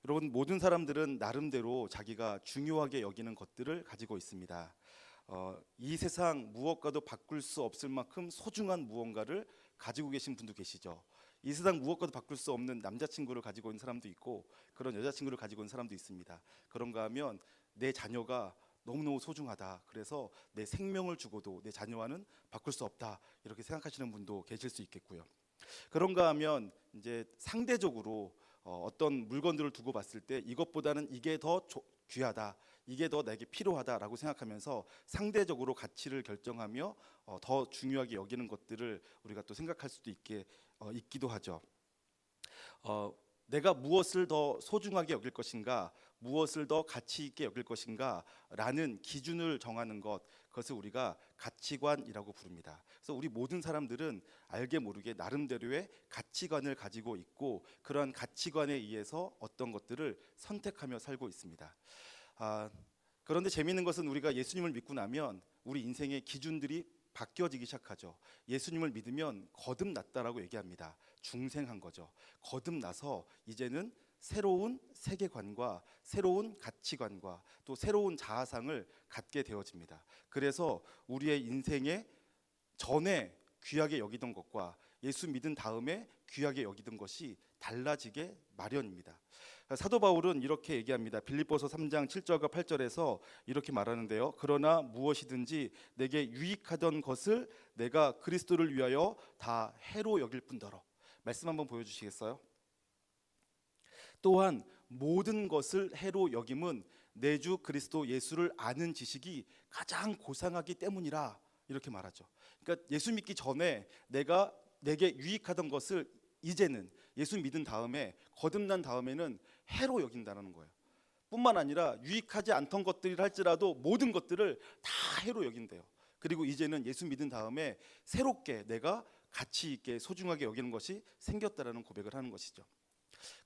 여러분, 모든 사람들은 나름대로 자기가 중요하게 여기는 것들을 가지고 있습니다. 이 세상 무엇과도 바꿀 수 없을 만큼 소중한 무언가를 가지고 계신 분도 계시죠. 이 세상 무엇과도 바꿀 수 없는 남자친구를 가지고 있는 사람도 있고, 그런 여자친구를 가지고 있는 사람도 있습니다. 그런가 하면 내 자녀가 너무너무 소중하다, 그래서 내 생명을 주고도 내 자녀와는 바꿀 수 없다, 이렇게 생각하시는 분도 계실 수 있겠고요. 그런가 하면 이제 상대적으로 어떤 물건들을 두고 봤을 때 이것보다는 이게 더 귀하다, 이게 더 내게 필요하다라고 생각하면서 상대적으로 가치를 결정하며 더 중요하게 여기는 것들을 우리가 또 생각할 수도 있기도 하죠. 내가 무엇을 더 소중하게 여길 것인가, 무엇을 더 가치 있게 여길 것인가 라는 기준을 정하는 것, 그것을 우리가 가치관이라고 부릅니다. 그래서 우리 모든 사람들은 알게 모르게 나름대로의 가치관을 가지고 있고, 그러한 가치관에 의해서 어떤 것들을 선택하며 살고 있습니다. 그런데 재미있는 것은 우리가 예수님을 믿고 나면 우리 인생의 기준들이 바뀌어지기 시작하죠. 예수님을 믿으면 거듭났다라고 얘기합니다. 중생한 거죠. 거듭나서 이제는 새로운 세계관과 새로운 가치관과 또 새로운 자아상을 갖게 되어집니다. 그래서 우리의 인생에 전에 귀하게 여기던 것과 예수 믿은 다음에 귀하게 여기던 것이 달라지게 마련입니다. 사도 바울은 이렇게 얘기합니다. 빌립보서 3장 7절과 8절에서 이렇게 말하는데요. 그러나 무엇이든지 내게 유익하던 것을 내가 그리스도를 위하여 다 해로 여길 뿐더러. 말씀 한번 보여주시겠어요? 또한 모든 것을 해로 여김은 내 주 그리스도 예수를 아는 지식이 가장 고상하기 때문이라, 이렇게 말하죠. 그러니까 예수 믿기 전에 내게 유익하던 것을 이제는 예수 믿은 다음에, 거듭난 다음에는 해로 여긴다는 거예요. 뿐만 아니라 유익하지 않던 것들이라 할지라도 모든 것들을 다 해로 여긴대요. 그리고 이제는 예수 믿은 다음에 새롭게 내가 가치 있게 소중하게 여기는 것이 생겼다라는 고백을 하는 것이죠.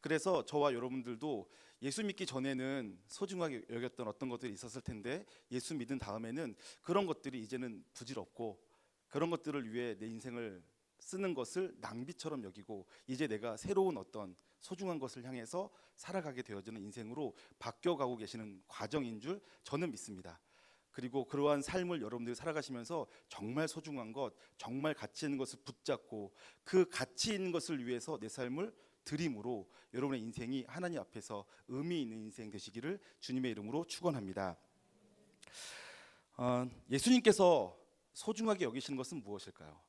그래서 저와 여러분들도 예수 믿기 전에는 소중하게 여겼던 어떤 것들이 있었을 텐데, 예수 믿은 다음에는 그런 것들이 이제는 부질없고, 그런 것들을 위해 내 인생을 쓰는 것을 낭비처럼 여기고, 이제 내가 새로운 어떤 소중한 것을 향해서 살아가게 되어지는 인생으로 바뀌어가고 계시는 과정인 줄 저는 믿습니다. 그리고 그러한 삶을 여러분들이 살아가시면서 정말 소중한 것, 정말 가치 있는 것을 붙잡고 그 가치 있는 것을 위해서 내 삶을 드림으로 여러분의 인생이 하나님 앞에서 의미 있는 인생 되시기를 주님의 이름으로 축원합니다. 예수님께서 소중하게 여기시는 것은 무엇일까요?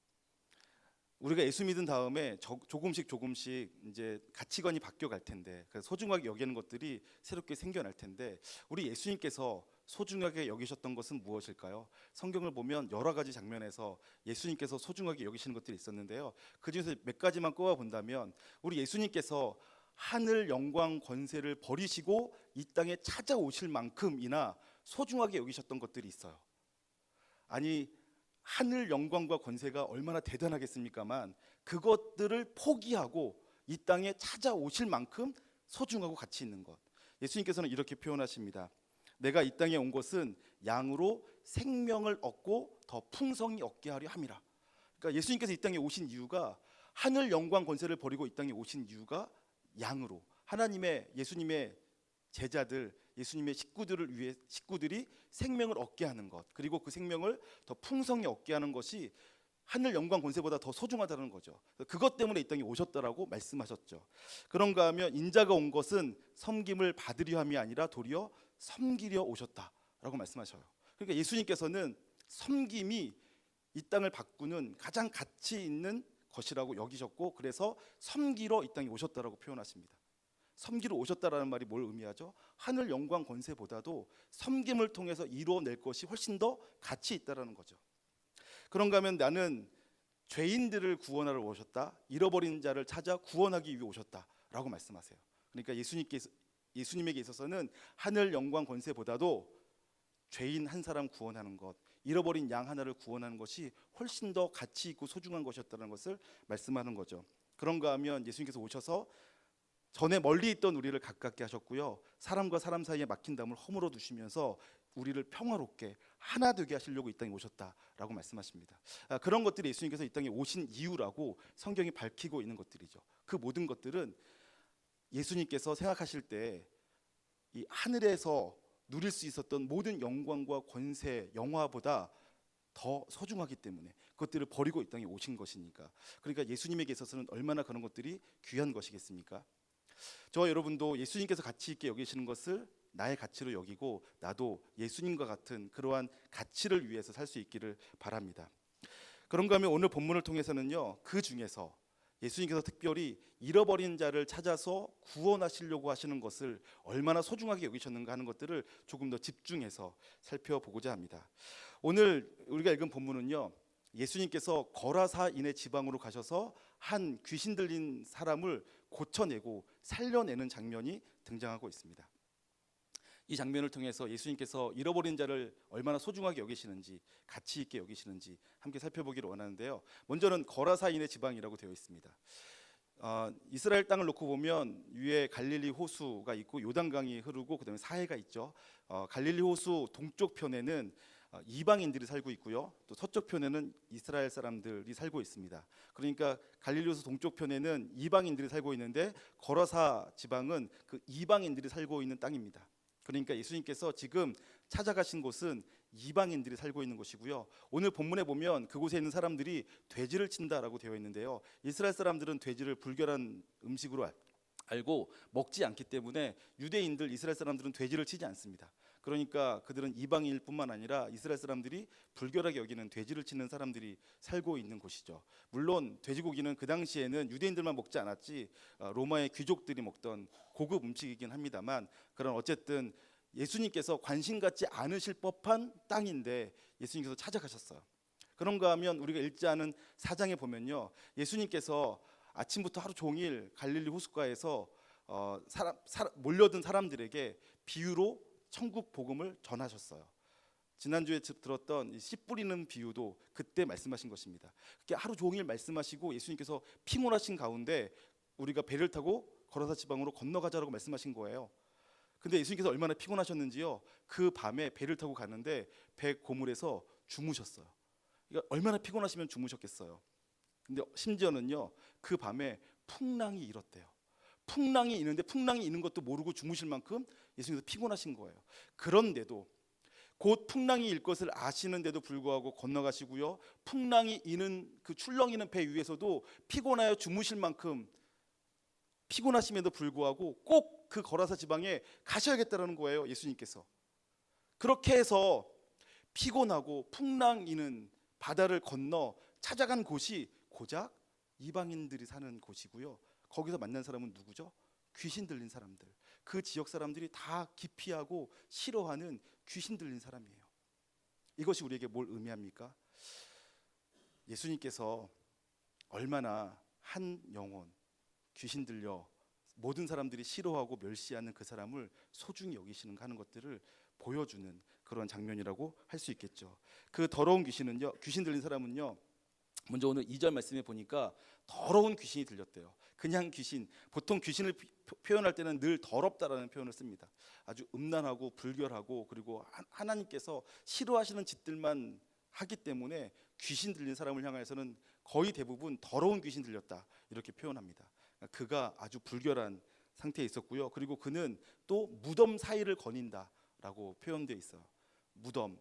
우리가 예수 믿은 다음에 조금씩 이제 가치관이 바뀌어 갈 텐데, 그래서 소중하게 여기는 것들이 새롭게 생겨날 텐데, 우리 예수님께서 소중하게 여기셨던 것은 무엇일까요? 성경을 보면 여러 가지 장면에서 예수님께서 소중하게 여기시는 것들이 있었는데요. 그 중에서 몇 가지만 꼽아 본다면, 우리 예수님께서 하늘 영광 권세를 버리시고 이 땅에 찾아오실 만큼이나 소중하게 여기셨던 것들이 있어요. 아니, 하늘 영광과 권세가 얼마나 대단하겠습니까만, 그것들을 포기하고 이 땅에 찾아오실 만큼 소중하고 가치 있는 것. 예수님께서는 이렇게 표현하십니다. 내가 이 땅에 온 것은 양으로 생명을 얻고 더 풍성히 얻게 하려 함이라. 그러니까 예수님께서 이 땅에 오신 이유가, 하늘 영광 권세를 버리고 이 땅에 오신 이유가 양으로, 예수님의 제자들, 예수님의 식구들이 생명을 얻게 하는 것, 그리고 그 생명을 더 풍성히 얻게 하는 것이 하늘 영광 권세보다 더 소중하다는 거죠. 그것 때문에 이 땅에 오셨다라고 말씀하셨죠. 그런가 하면 인자가 온 것은 섬김을 받으려 함이 아니라 도리어 섬기려 오셨다라고 말씀하셔요. 그러니까 예수님께서는 섬김이 이 땅을 바꾸는 가장 가치 있는 것이라고 여기셨고, 그래서 섬기러 이 땅에 오셨다라고 표현하십니다. 섬기러 오셨다라는 말이 뭘 의미하죠? 하늘 영광 권세보다도 섬김을 통해서 이루어낼 것이 훨씬 더 가치 있다라는 거죠. 그런가 하면 나는 죄인들을 구원하러 오셨다, 잃어버린 자를 찾아 구원하기 위해 오셨다라고 말씀하세요. 그러니까 예수님에게 있어서는 하늘 영광 권세보다도 죄인 한 사람 구원하는 것, 잃어버린 양 하나를 구원하는 것이 훨씬 더 가치 있고 소중한 것이었다는 것을 말씀하는 거죠. 그런가 하면 예수님께서 오셔서 전에 멀리 있던 우리를 가깝게 하셨고요, 사람과 사람 사이에 막힌 담을 허물어 두시면서 우리를 평화롭게 하나 되게 하시려고 이 땅에 오셨다라고 말씀하십니다. 그런 것들이 예수님께서 이 땅에 오신 이유라고 성경이 밝히고 있는 것들이죠. 그 모든 것들은 예수님께서 생각하실 때 이 하늘에서 누릴 수 있었던 모든 영광과 권세, 영화보다 더 소중하기 때문에 그것들을 버리고 이 땅에 오신 것이니까. 그러니까 예수님에게 있어서는 얼마나 그런 것들이 귀한 것이겠습니까? 저와 여러분도 예수님께서 가치 있게 여기시는 것을 나의 가치로 여기고 나도 예수님과 같은 그러한 가치를 위해서 살 수 있기를 바랍니다. 그런가 하면 오늘 본문을 통해서는요, 그 중에서 예수님께서 특별히 잃어버린 자를 찾아서 구원하시려고 하시는 것을 얼마나 소중하게 여기셨는가 하는 것들을 조금 더 집중해서 살펴보고자 합니다. 오늘 우리가 읽은 본문은요, 예수님께서 거라사인의 지방으로 가셔서 한 귀신 들린 사람을 고쳐내고 살려내는 장면이 등장하고 있습니다. 이 장면을 통해서 예수님께서 잃어버린 자를 얼마나 소중하게 여기시는지, 가치 있게 여기시는지 함께 살펴보기를 원하는데요. 먼저는 거라사인의 지방이라고 되어 있습니다. 이스라엘 땅을 놓고 보면 위에 갈릴리 호수가 있고 요단강이 흐르고 그다음에 사해가 있죠. 갈릴리 호수 동쪽 편에는 이방인들이 살고 있고요. 또 서쪽 편에는 이스라엘 사람들이 살고 있습니다. 그러니까 갈릴리 호수 동쪽 편에는 이방인들이 살고 있는데 거라사 지방은 그 이방인들이 살고 있는 땅입니다. 그러니까 예수님께서 지금 찾아가신 곳은 이방인들이 살고 있는 곳이고요. 오늘 본문에 보면 그곳에 있는 사람들이 돼지를 친다라고 되어 있는데요. 이스라엘 사람들은 돼지를 불결한 음식으로 알고 먹지 않기 때문에 유대인들, 이스라엘 사람들은 돼지를 치지 않습니다. 그러니까 그들은 이방인일 뿐만 아니라 이스라엘 사람들이 불결하게 여기는 돼지를 치는 사람들이 살고 있는 곳이죠. 물론 돼지고기는 그 당시에는 유대인들만 먹지 않았지 로마의 귀족들이 먹던 고급 음식이긴 합니다만, 그런 어쨌든 예수님께서 관심 갖지 않으실 법한 땅인데 예수님께서 찾아가셨어요. 그런가 하면 우리가 읽지 않은 사장에 보면요, 예수님께서 아침부터 하루 종일 갈릴리 호숫가에서 몰려든 사람들에게 비유로 천국 복음을 전하셨어요. 지난주에 들었던 씨 뿌리는 비유도 그때 말씀하신 것입니다. 그렇게 하루 종일 말씀하시고 예수님께서 피곤하신 가운데 우리가 배를 타고 거라사 지방으로 건너가자라고 말씀하신 거예요. 근데 예수님께서 얼마나 피곤하셨는지요, 그 밤에 배를 타고 가는데 배 고물에서 주무셨어요. 그러니까 얼마나 피곤하시면 주무셨겠어요. 근데 심지어는요, 그 밤에 풍랑이 일었대요. 풍랑이 있는데 풍랑이 있는 것도 모르고 주무실 만큼 예수님께서 피곤하신 거예요. 그런데도 곧 풍랑이 일 것을 아시는데도 불구하고 건너가시고요, 풍랑이 이는 그 출렁이는 배 위에서도 피곤하여 주무실 만큼 피곤하심에도 불구하고 꼭 그 거라사 지방에 가셔야겠다라는 거예요, 예수님께서. 그렇게 해서 피곤하고 풍랑 이는 바다를 건너 찾아간 곳이 고작 이방인들이 사는 곳이고요. 거기서 만난 사람은 누구죠? 귀신 들린 사람들. 그 지역 사람들이 다 기피하고 싫어하는 귀신 들린 사람이에요. 이것이 우리에게 뭘 의미합니까? 예수님께서 얼마나 한 영혼, 귀신 들려 모든 사람들이 싫어하고 멸시하는 그 사람을 소중히 여기시는가 하는 것들을 보여주는 그런 장면이라고 할 수 있겠죠. 그 더러운 귀신은요, 귀신 들린 사람은요, 먼저 오늘 2절 말씀에 보니까 더러운 귀신이 들렸대요. 그냥 귀신, 보통 귀신을 표현할 때는 늘 더럽다라는 표현을 씁니다. 아주 음란하고 불결하고, 그리고 하나님께서 싫어하시는 짓들만 하기 때문에 귀신 들린 사람을 향해서는 거의 대부분 더러운 귀신 들렸다 이렇게 표현합니다. 그가 아주 불결한 상태에 있었고요. 그리고 그는 또 무덤 사이를 거닌다라고 표현되어 있어요. 무덤,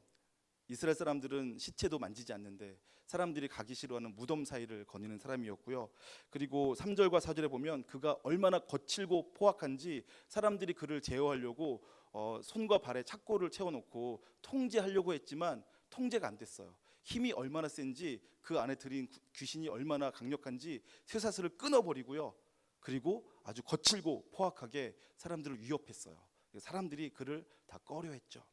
이스라엘 사람들은 시체도 만지지 않는데 사람들이 가기 싫어하는 무덤 사이를 거니는 사람이었고요. 그리고 3절과 4절에 보면 그가 얼마나 거칠고 포악한지 사람들이 그를 제어하려고 손과 발에 착고를 채워놓고 통제하려고 했지만 통제가 안 됐어요. 힘이 얼마나 센지, 그 안에 들인 귀신이 얼마나 강력한지 쇠사슬을 끊어버리고요. 그리고 아주 거칠고 포악하게 사람들을 위협했어요. 사람들이 그를 다 꺼려했죠.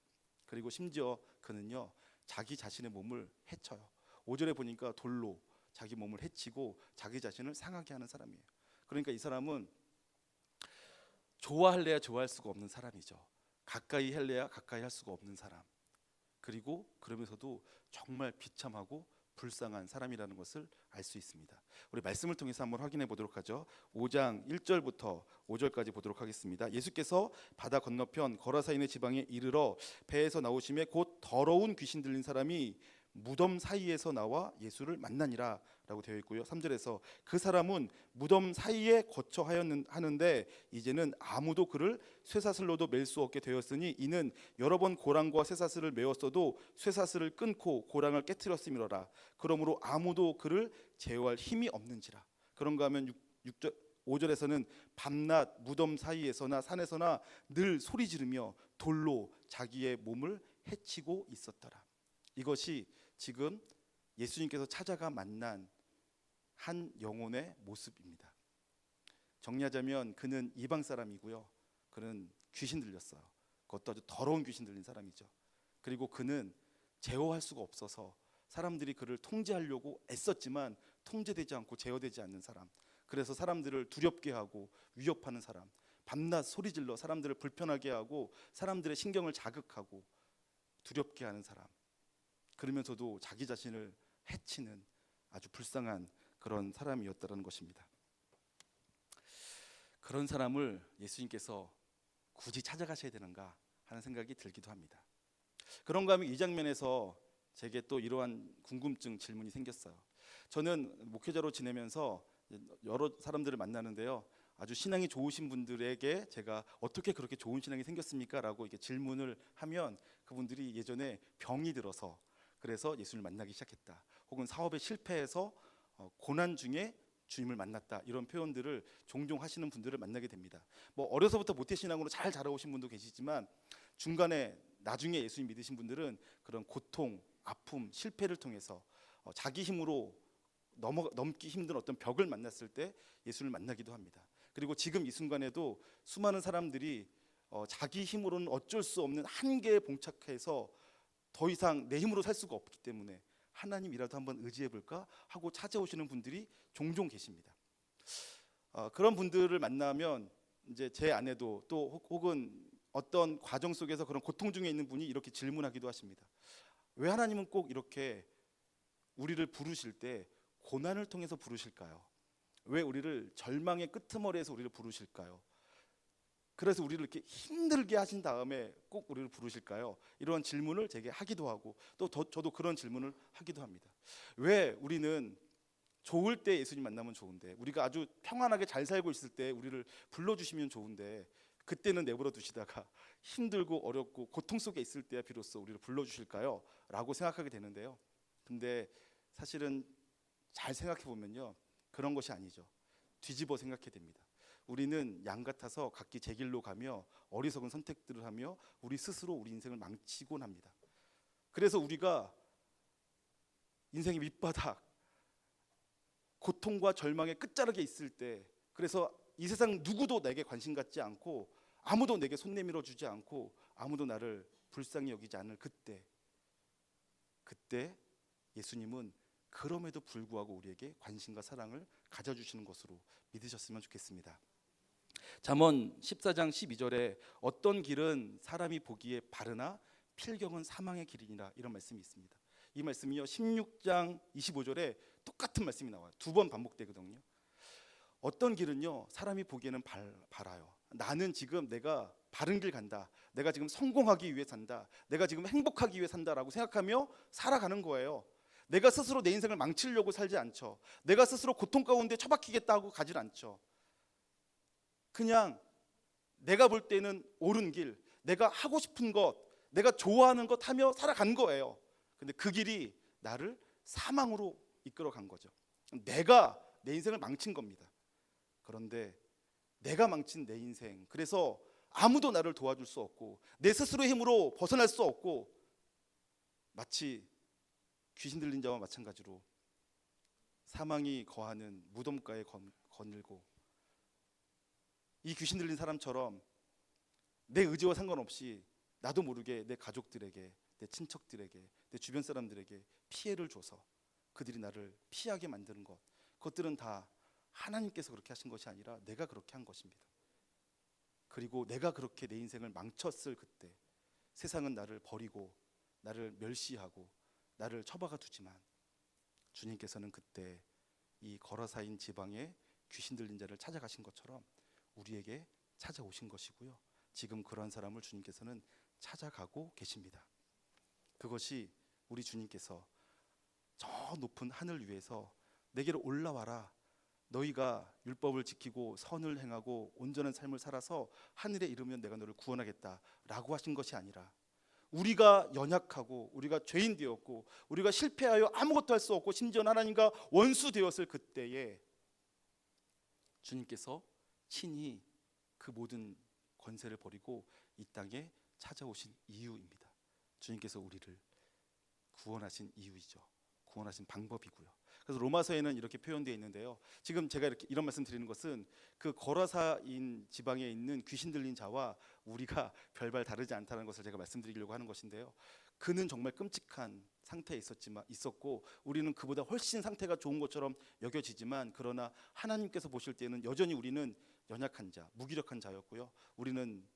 그리고 심지어 그는요, 자기 자신의 몸을 해쳐요. 5절에 보니까 돌로 자기 몸을 해치고 자기 자신을 상하게 하는 사람이에요. 그러니까 이 사람은 좋아할래야 좋아할 수가 없는 사람이죠. 가까이 할래야 가까이 할 수가 없는 사람. 그리고 그러면서도 정말 비참하고 불쌍한 사람이라는 것을 알 수 있습니다. 우리 말씀을 통해서 한번 확인해 보도록 하죠. 5장 1절부터 5절까지 보도록 하겠습니다. 예수께서 바다 건너편 거라사인의 지방에 이르러 배에서 나오심에 곧 더러운 귀신 들린 사람이 무덤 사이에서 나와 예수를 만나니라 라고 되어 있고요. 3절에서 그 사람은 무덤 사이에 거처 하는데 이제는 아무도 그를 쇠사슬로도 맬 수 없게 되었으니 이는 여러 번 고랑과 쇠사슬을 메었어도 쇠사슬을 끊고 고랑을 깨뜨렸음이로라. 그러므로 아무도 그를 제어할 힘이 없는지라. 그런가 하면 5절에서는 밤낮 무덤 사이에서나 산에서나 늘 소리 지르며 돌로 자기의 몸을 해치고 있었더라. 이것이 지금 예수님께서 찾아가 만난 한 영혼의 모습입니다. 정리하자면 그는 이방 사람이고요. 그는 귀신 들렸어요. 그것도 아주 더러운 귀신 들린 사람이죠. 그리고 그는 제어할 수가 없어서 사람들이 그를 통제하려고 애썼지만 통제되지 않고 제어되지 않는 사람. 그래서 사람들을 두렵게 하고 위협하는 사람. 밤낮 소리질러 사람들을 불편하게 하고 사람들의 신경을 자극하고 두렵게 하는 사람. 그러면서도 자기 자신을 해치는 아주 불쌍한 그런 사람이었다는 것입니다. 그런 사람을 예수님께서 굳이 찾아가셔야 되는가 하는 생각이 들기도 합니다. 그런가 하면 이 장면에서 제게 또 이러한 궁금증 질문이 생겼어요. 저는 목회자로 지내면서 여러 사람들을 만나는데요. 아주 신앙이 좋으신 분들에게 제가 어떻게 그렇게 좋은 신앙이 생겼습니까? 라고 이렇게 질문을 하면 그분들이 예전에 병이 들어서 그래서 예수님을 만나기 시작했다. 혹은 사업에 실패해서 고난 중에 주님을 만났다. 이런 표현들을 종종 하시는 분들을 만나게 됩니다. 뭐 어려서부터 모태신앙으로 잘 자라오신 분도 계시지만 중간에 나중에 예수님 믿으신 분들은 그런 고통, 아픔, 실패를 통해서 자기 힘으로 넘기 힘든 어떤 벽을 만났을 때 예수를 만나기도 합니다. 그리고 지금 이 순간에도 수많은 사람들이 자기 힘으로는 어쩔 수 없는 한계에 봉착해서 더 이상 내 힘으로 살 수가 없기 때문에 하나님이라도 한번 의지해 볼까 하고 찾아오시는 분들이 종종 계십니다. 그런 분들을 만나면 이제 제 아내도 또 혹은 어떤 과정 속에서 그런 고통 중에 있는 분이 이렇게 질문하기도 하십니다. 왜 하나님은 꼭 이렇게 우리를 부르실 때 고난을 통해서 부르실까요? 왜 우리를 절망의 끄트머리에서 우리를 부르실까요? 그래서 우리를 이렇게 힘들게 하신 다음에 꼭 우리를 부르실까요? 이런 질문을 제게 하기도 하고 또 저도 그런 질문을 하기도 합니다. 왜 우리는 좋을 때 예수님 만나면 좋은데 우리가 아주 평안하게 잘 살고 있을 때 우리를 불러주시면 좋은데 그때는 내버려 두시다가 힘들고 어렵고 고통 속에 있을 때야 비로소 우리를 불러주실까요? 라고 생각하게 되는데요. 근데 사실은 잘 생각해 보면요, 그런 것이 아니죠. 뒤집어 생각해야 됩니다. 우리는 양 같아서 각기 제 길로 가며 어리석은 선택들을 하며 우리 스스로 우리 인생을 망치곤 합니다. 그래서 우리가 인생의 밑바닥, 고통과 절망의 끝자락에 있을 때, 그래서 이 세상 누구도 내게 관심 갖지 않고 아무도 내게 손 내밀어 주지 않고 아무도 나를 불쌍히 여기지 않을 그때 예수님은 그럼에도 불구하고 우리에게 관심과 사랑을 가져주시는 것으로 믿으셨으면 좋겠습니다. 잠언 14장 12절에 어떤 길은 사람이 보기에 바르나 필경은 사망의 길이니라, 이런 말씀이 있습니다. 이 말씀이요 16장 25절에 똑같은 말씀이 나와요. 두 번 반복되거든요. 어떤 길은요 사람이 보기에는 바라요. 나는 지금 내가 바른 길 간다, 내가 지금 성공하기 위해 산다, 내가 지금 행복하기 위해 산다라고 생각하며 살아가는 거예요. 내가 스스로 내 인생을 망치려고 살지 않죠. 내가 스스로 고통 가운데 처박히겠다고 가질 않죠. 그냥 내가 볼 때는 옳은 길, 내가 하고 싶은 것, 내가 좋아하는 것 하며 살아간 거예요. 근데 그 길이 나를 사망으로 이끌어 간 거죠. 내가 내 인생을 망친 겁니다. 그런데 내가 망친 내 인생, 그래서 아무도 나를 도와줄 수 없고 내 스스로의 힘으로 벗어날 수 없고 마치 귀신 들린 자와 마찬가지로 사망이 거하는 무덤가에 거닐고 이 귀신 들린 사람처럼 내 의지와 상관없이 나도 모르게 내 가족들에게, 내 친척들에게, 내 주변 사람들에게 피해를 줘서 그들이 나를 피하게 만드는 것, 그것들은 다 하나님께서 그렇게 하신 것이 아니라 내가 그렇게 한 것입니다. 그리고 내가 그렇게 내 인생을 망쳤을 그때 세상은 나를 버리고 나를 멸시하고 나를 처박아 두지만 주님께서는 그때 이 거라사인 지방에 귀신 들린 자를 찾아가신 것처럼 우리에게 찾아오신 것이고요. 지금 그런 사람을 주님께서는 찾아가고 계십니다. 그것이 우리 주님께서 저 높은 하늘 위에서 내게로 올라와라. 너희가 율법을 지키고 선을 행하고 온전한 삶을 살아서 하늘에 이르면 내가 너를 구원하겠다라고 하신 것이 아니라, 우리가 연약하고 우리가 죄인 되었고 우리가 실패하여 아무것도 할 수 없고 심지어 하나님과 원수 되었을 그때에 주님께서 친히 그 모든 권세를 버리고 이 땅에 찾아오신 이유입니다. 주님께서 우리를 구원하신 이유이죠. 구원하신 방법이고요. 그래서 로마서에는 이렇게 표현되어 있는데요. 지금 제가 이런 말씀 드리는 것은 그 거라사인 지방에 있는 귀신 들린 자와 우리가 별반 다르지 않다는 것을 제가 말씀드리려고 하는 것인데요. 그는 정말 끔찍한 상태에 있었고 우리는 그보다 훨씬 상태가 좋은 것처럼 여겨지지만, 그러나 하나님께서 보실 때는 여전히 우리는 연약한 자, 무기력한 자였고요. 우리는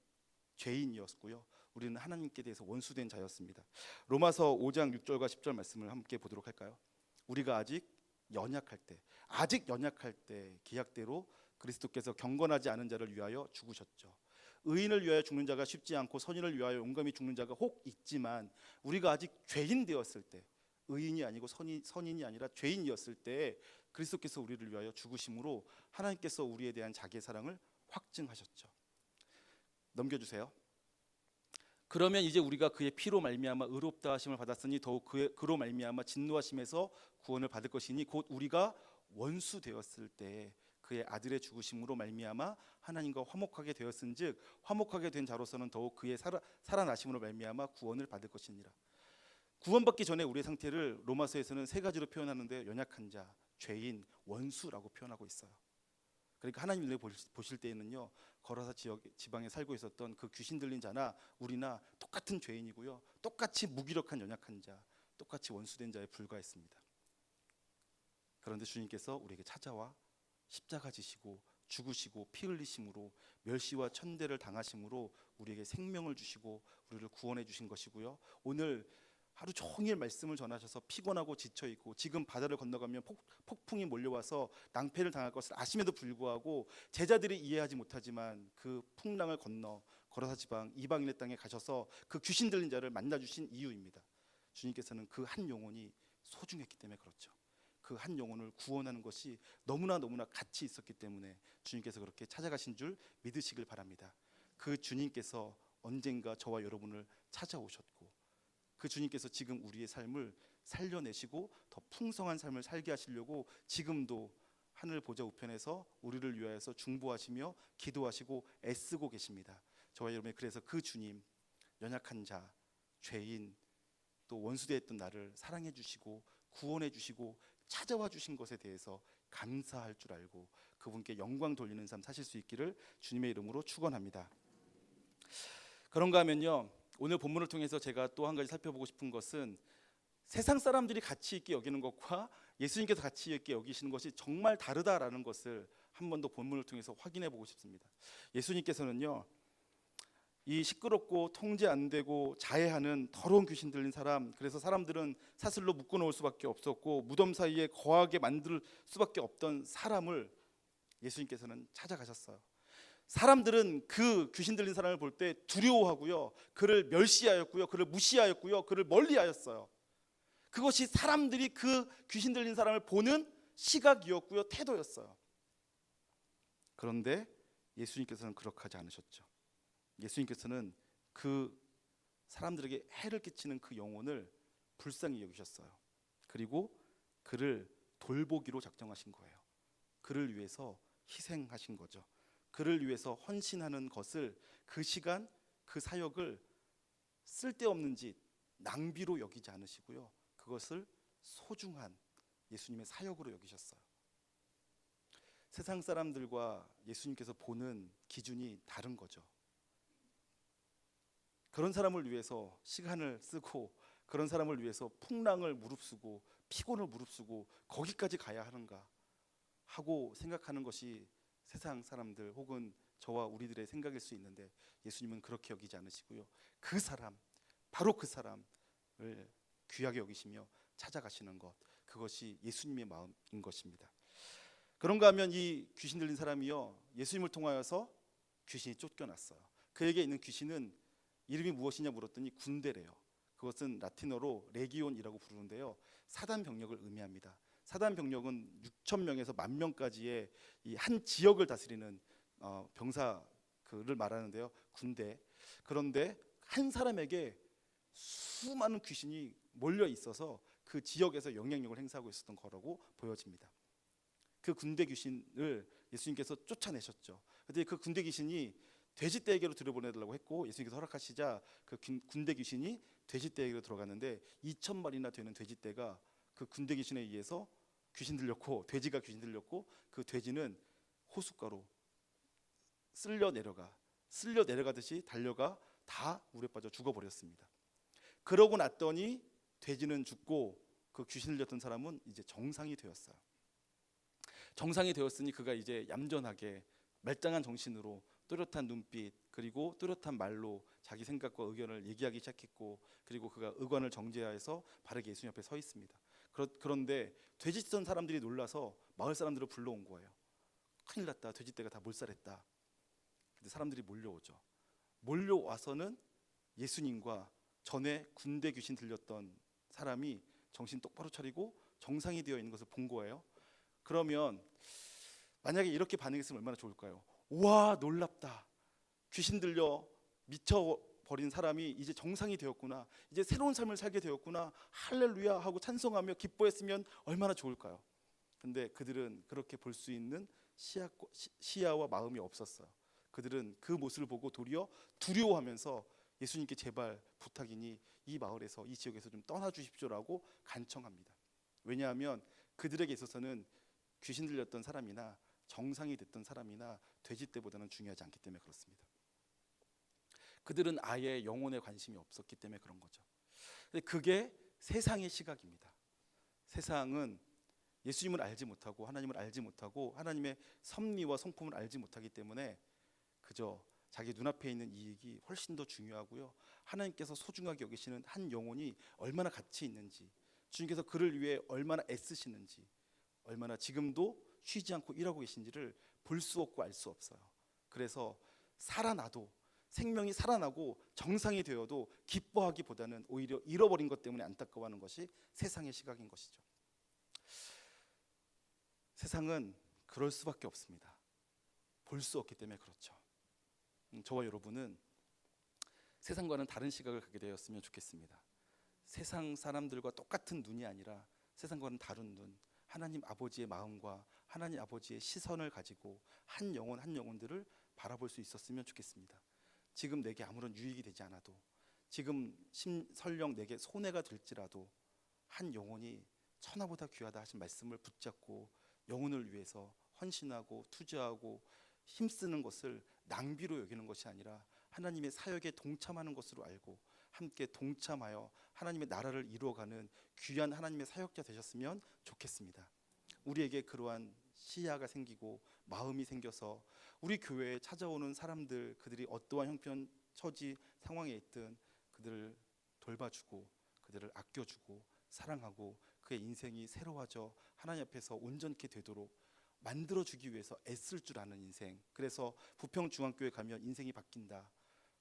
죄인이었고요. 우리는 하나님께 대해서 원수된 자였습니다. 로마서 5장 6절과 10절 말씀을 함께 보도록 할까요? 우리가 아직 연약할 때 기약대로 그리스도께서 경건하지 않은 자를 위하여 죽으셨죠. 의인을 위하여 죽는 자가 쉽지 않고 선인을 위하여 용감히 죽는 자가 혹 있지만, 우리가 아직 죄인 되었을 때, 의인이 아니고 선인이 아니라 죄인이었을 때 그리스도께서 우리를 위하여 죽으심으로 하나님께서 우리에 대한 자기의 사랑을 확증하셨죠. 넘겨주세요. 그러면 이제 우리가 그의 피로 말미암아 의롭다 하심을 받았으니 더욱 그로 말미암아 진노하심에서 구원을 받을 것이니, 곧 우리가 원수 되었을 때 그의 아들의 죽으심으로 말미암아 하나님과 화목하게 되었은즉 화목하게 된 자로서는 더욱 그의 살아나심으로 말미암아 구원을 받을 것이니라. 구원받기 전에 우리의 상태를 로마서에서는 세 가지로 표현하는데, 연약한 자, 죄인, 원수라고 표현하고 있어요. 그러니까 하나님을 보실 때에는요, 거라사 지방에 살고 있었던 그 귀신 들린 자나 우리나 똑같은 죄인이고요, 똑같이 무기력한 연약한 자, 똑같이 원수된 자에 불과했습니다. 그런데 주님께서 우리에게 찾아와 십자가 지시고 죽으시고 피 흘리심으로 멸시와 천대를 당하심으로 우리에게 생명을 주시고 우리를 구원해 주신 것이고요. 오늘 하루 종일 말씀을 전하셔서 피곤하고 지쳐있고 지금 바다를 건너가면 폭풍이 몰려와서 낭패를 당할 것을 아심에도 불구하고 제자들이 이해하지 못하지만 그 풍랑을 건너 거라사 지방 이방인의 땅에 가셔서 그 귀신 들린 자를 만나주신 이유입니다. 주님께서는 그 한 영혼이 소중했기 때문에 그렇죠. 그 한 영혼을 구원하는 것이 너무나 가치 있었기 때문에 주님께서 그렇게 찾아가신 줄 믿으시길 바랍니다. 그 주님께서 언젠가 저와 여러분을 찾아오셨고, 그 주님께서 지금 우리의 삶을 살려내시고 더 풍성한 삶을 살게 하시려고 지금도 하늘 보좌 우편에서 우리를 위하여서 중보하시며 기도하시고 애쓰고 계십니다. 저와 여러분이 그래서 그 주님, 연약한 자, 죄인, 또 원수되었던 나를 사랑해 주시고 구원해 주시고 찾아와 주신 것에 대해서 감사할 줄 알고 그분께 영광 돌리는 삶 사실 수 있기를 주님의 이름으로 축원합니다. 그런가 하면요, 오늘 본문을 통해서 제가 또 한 가지 살펴보고 싶은 것은 세상 사람들이 가치 있게 여기는 것과 예수님께서 가치 있게 여기시는 것이 정말 다르다라는 것을 한 번 더 본문을 통해서 확인해 보고 싶습니다. 예수님께서는요, 이 시끄럽고 통제 안 되고 자해하는 더러운 귀신 들린 사람, 그래서 사람들은 사슬로 묶어 놓을 수밖에 없었고 무덤 사이에 거하게 만들 수밖에 없던 사람을 예수님께서는 찾아가셨어요. 사람들은 그 귀신 들린 사람을 볼 때 두려워하고요, 그를 멸시하였고요, 그를 무시하였고요, 그를 멀리하였어요. 그것이 사람들이 그 귀신 들린 사람을 보는 시각이었고요, 태도였어요. 그런데 예수님께서는 그렇게 하지 않으셨죠. 예수님께서는 그 사람들에게 해를 끼치는 그 영혼을 불쌍히 여기셨어요. 그리고 그를 돌보기로 작정하신 거예요. 그를 위해서 희생하신 거죠. 그를 위해서 헌신하는 것을, 그 시간, 그 사역을 쓸데없는 짓, 낭비로 여기지 않으시고요, 그것을 소중한 예수님의 사역으로 여기셨어요. 세상 사람들과 예수님께서 보는 기준이 다른 거죠. 그런 사람을 위해서 시간을 쓰고 그런 사람을 위해서 풍랑을 무릅쓰고 피곤을 무릅쓰고 거기까지 가야 하는가 하고 생각하는 것이 세상 사람들 혹은 저와 우리들의 생각일 수 있는데, 예수님은 그렇게 여기지 않으시고요, 그 사람, 바로 그 사람을 귀하게 여기시며 찾아가시는 것, 그것이 예수님의 마음인 것입니다. 그런가 하면 이 귀신 들린 사람이요, 예수님을 통하여서 귀신이 쫓겨났어요. 그에게 있는 귀신은 이름이 무엇이냐 물었더니 군대래요. 그것은 라틴어로 레기온이라고 부르는데요. 사단 병력을 의미합니다. 사단 병력은 6천 명에서 10,000명까지의 이 한 지역을 다스리는 병사 그를 말하는데요. 군대. 그런데 한 사람에게 수많은 귀신이 몰려 있어서 그 지역에서 영향력을 행사하고 있었던 거라고 보여집니다. 그 군대 귀신을 예수님께서 쫓아내셨죠. 근데 그 군대 귀신이 돼지떼에게로 들여보내달라고 했고 예수님께서 허락하시자 그 군대 귀신이 돼지떼에게로 들어갔는데 2,000마리나 되는 돼지떼가 그 군대 귀신에 의해서 귀신 들렸고 돼지가 귀신 들렸고 그 돼지는 호숫가로 쓸려 내려가듯이 달려가 다 물에 빠져 죽어버렸습니다. 그러고 났더니 돼지는 죽고 그 귀신 들렸던 사람은 이제 정상이 되었어요. 정상이 되었으니 그가 이제 얌전하게 말짱한 정신으로 또렷한 눈빛 그리고 또렷한 말로 자기 생각과 의견을 얘기하기 시작했고 그리고 그가 의관을 정제하여서 바르게 예수님 앞에 서 있습니다. 그런데 돼지 던 사람들이 놀라서 마을 사람들을 불러온 거예요. 큰일 났다. 돼지떼가 다 몰살했다. 근데 사람들이 몰려오죠. 몰려와서는 예수님과 전에 군대 귀신 들렸던 사람이 정신 똑바로 차리고 정상이 되어 있는 것을 본 거예요. 그러면 만약에 이렇게 반응했으면 얼마나 좋을까요? 와, 놀랍다. 귀신 들려 미쳐버린 사람이 이제 정상이 되었구나. 이제 새로운 삶을 살게 되었구나. 할렐루야 하고 찬송하며 기뻐했으면 얼마나 좋을까요? 근데 그들은 그렇게 볼 수 있는 시야와 마음이 없었어요. 그들은 그 모습을 보고 도리어 두려워하면서 예수님께 제발 부탁이니 이 마을에서 이 지역에서 좀 떠나 주십시오라고 간청합니다. 왜냐하면 그들에게 있어서는 귀신 들렸던 사람이나 정상이 됐던 사람이나 돼지떼보다는 중요하지 않기 때문에 그렇습니다. 그들은 아예 영혼에 관심이 없었기 때문에 그런 거죠. 근데 그게 세상의 시각입니다. 세상은 예수님을 알지 못하고 하나님을 알지 못하고 하나님의 섭리와 성품을 알지 못하기 때문에 그저 자기 눈앞에 있는 이익이 훨씬 더 중요하고요. 하나님께서 소중하게 여기시는 한 영혼이 얼마나 가치 있는지, 주님께서 그를 위해 얼마나 애쓰시는지, 얼마나 지금도 쉬지 않고 일하고 계신지를 볼 수 없고 알 수 없어요. 그래서 살아나도 생명이 살아나고 정상이 되어도 기뻐하기보다는 오히려 잃어버린 것 때문에 안타까워하는 것이 세상의 시각인 것이죠. 세상은 그럴 수밖에 없습니다. 볼 수 없기 때문에 그렇죠. 저와 여러분은 세상과는 다른 시각을 갖게 되었으면 좋겠습니다. 세상 사람들과 똑같은 눈이 아니라 세상과는 다른 눈, 하나님 아버지의 마음과 하나님 아버지의 시선을 가지고 한 영혼 한 영혼들을 바라볼 수 있었으면 좋겠습니다. 지금 내게 아무런 유익이 되지 않아도, 지금 설령 내게 손해가 될지라도 한 영혼이 천하보다 귀하다 하신 말씀을 붙잡고 영혼을 위해서 헌신하고 투자하고 힘쓰는 것을 낭비로 여기는 것이 아니라 하나님의 사역에 동참하는 것으로 알고 함께 동참하여 하나님의 나라를 이루어가는 귀한 하나님의 사역자 되셨으면 좋겠습니다. 우리에게 그러한 시야가 생기고 마음이 생겨서 우리 교회에 찾아오는 사람들, 그들이 어떠한 형편, 처지, 상황에 있든 그들을 돌봐주고 그들을 아껴주고 사랑하고 그의 인생이 새로워져 하나님 앞에서 온전케 되도록 만들어주기 위해서 애쓸 줄 아는 인생. 그래서 부평중앙교회 가면 인생이 바뀐다.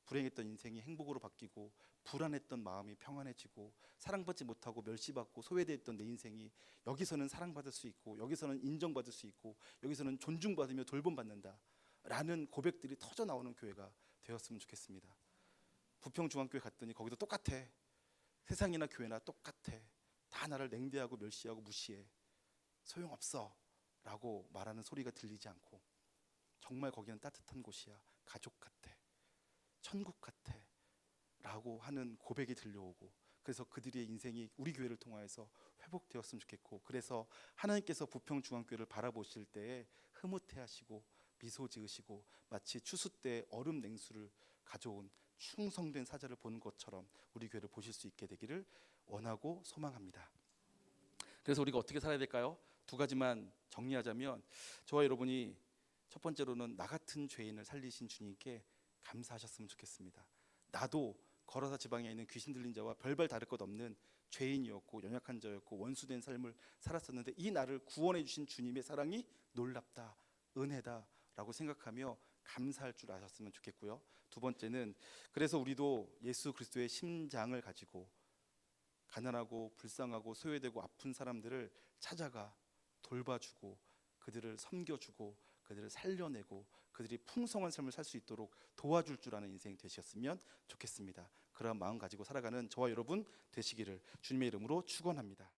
불행했던 인생이 행복으로 바뀌고 불안했던 마음이 평안해지고 사랑받지 못하고 멸시받고 소외되었던 내 인생이 여기서는 사랑받을 수 있고 여기서는 인정받을 수 있고 여기서는 존중받으며 돌봄받는다 라는 고백들이 터져 나오는 교회가 되었으면 좋겠습니다. 부평중앙교회 갔더니 거기도 똑같아. 세상이나 교회나 똑같아. 다 나를 냉대하고 멸시하고 무시해. 소용없어 라고 말하는 소리가 들리지 않고 정말 거기는 따뜻한 곳이야. 가족 같아. 천국 같아 라고 하는 고백이 들려오고 그래서 그들의 인생이 우리 교회를 통하여서 회복되었으면 좋겠고 그래서 하나님께서 부평중앙교회를 바라보실 때에 흐뭇해하시고 미소 지으시고 마치 추수 때 얼음 냉수를 가져온 충성된 사자를 보는 것처럼 우리 교회를 보실 수 있게 되기를 원하고 소망합니다. 그래서 우리가 어떻게 살아야 될까요? 두 가지만 정리하자면 저와 여러분이 첫 번째로는 나 같은 죄인을 살리신 주님께 감사하셨으면 좋겠습니다. 나도 거라사 지방에 있는 귀신 들린 자와 별반 다를 것 없는 죄인이었고 연약한 자였고 원수된 삶을 살았었는데 이 나를 구원해 주신 주님의 사랑이 놀랍다, 은혜다 라고 생각하며 감사할 줄 아셨으면 좋겠고요. 두 번째는 그래서 우리도 예수 그리스도의 심장을 가지고 가난하고 불쌍하고 소외되고 아픈 사람들을 찾아가 돌봐주고 그들을 섬겨주고 그들을 살려내고 그들이 풍성한 삶을 살 수 있도록 도와줄 줄 아는 인생이 되셨으면 좋겠습니다. 그러한 마음 가지고 살아가는 저와 여러분 되시기를 주님의 이름으로 축원합니다.